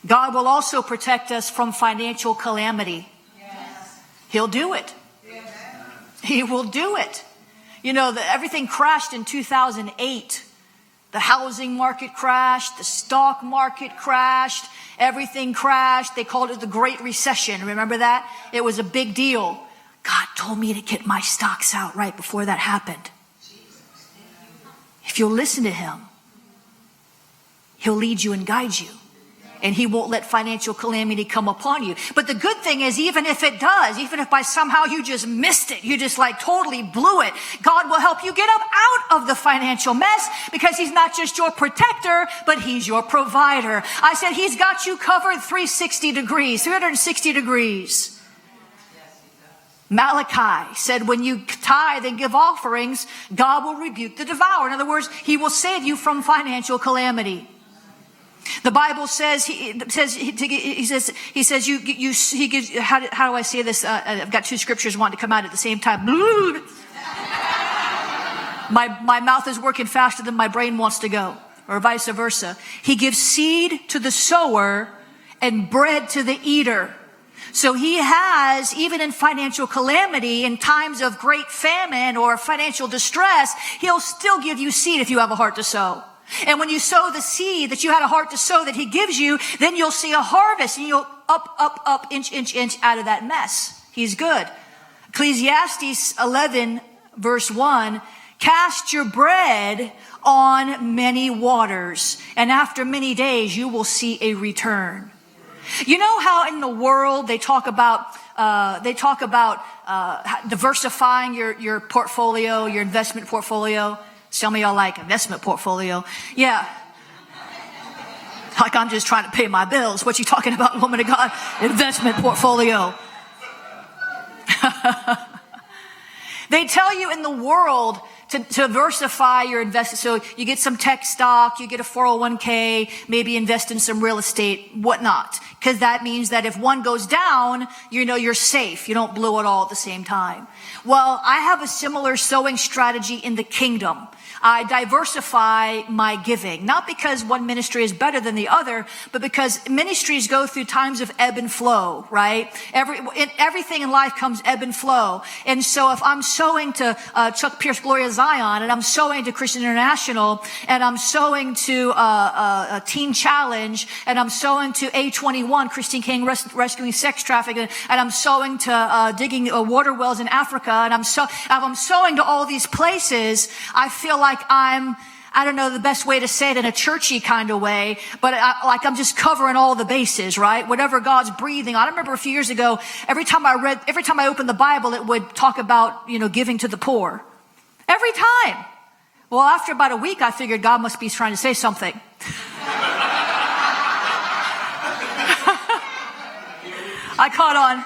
God will also protect us from financial calamity. Yes. He'll do it. Yes. He will do it. You know, everything crashed in 2008. The housing market crashed. The stock market crashed. Everything crashed. They called it the Great Recession. Remember that? It was a big deal. God told me to get my stocks out right before that happened. If you'll listen to him, he'll lead you and guide you. And he won't let financial calamity come upon you. But the good thing is, even if it does, even if by somehow you just missed it, you just like totally blew it, God will help you get up out of the financial mess, because he's not just your protector, but he's your provider. I said he's got you covered 360 degrees, 360 degrees. Malachi said when you tithe and give offerings, God will rebuke the devourer. In other words, he will save you from financial calamity. The Bible says, he gives, how do I say this? I've got two scriptures wanting to come out at the same time. My mouth is working faster than my brain wants to go, or vice versa. He gives seed to the sower and bread to the eater. So he has, even in financial calamity, in times of great famine or financial distress, he'll still give you seed if you have a heart to sow. And when you sow the seed that you had a heart to sow that he gives you, then you'll see a harvest, and you'll up, inch out of that mess. He's good. Ecclesiastes 11 verse 1, cast your bread on many waters, and after many days you will see a return. You know how in the world they talk about diversifying your portfolio, your investment portfolio. Some of y'all like investment portfolio. Yeah. Like I'm just trying to pay my bills. What you talking about, woman of God? Investment portfolio. They tell you in the world to diversify your investment. So you get some tech stock, you get a 401k, maybe invest in some real estate, whatnot. Because that means that if one goes down, you know you're safe. You don't blow it all at the same time. Well, I have a similar sowing strategy in the kingdom. I diversify my giving, not because one ministry is better than the other, but because ministries go through times of ebb and flow, right? Everything in life comes ebb and flow. And so if I'm sowing to Chuck Pierce Gloria Zion, and I'm sowing to Christian International, and I'm sowing to a Teen Challenge, and I'm sowing to A21, Christine King rescuing sex trafficking, and I'm sowing to digging water wells in Africa, and if I'm sowing to all these places, I feel like I don't know the best way to say it in a churchy kind of way, but I'm just covering all the bases, right? Whatever God's breathing. I remember a few years ago, every time I opened the Bible, it would talk about, giving to the poor. Every time. Well, after about a week, I figured God must be trying to say something. I caught on.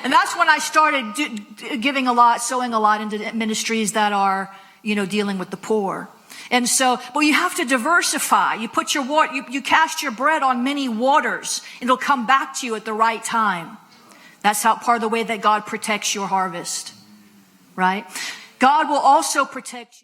And that's when I started giving a lot, sowing a lot into ministries that are, dealing with the poor. And so, but you have to diversify. You put you cast your bread on many waters. It'll come back to you at the right time. That's how part of the way that God protects your harvest, right? God will also protect you.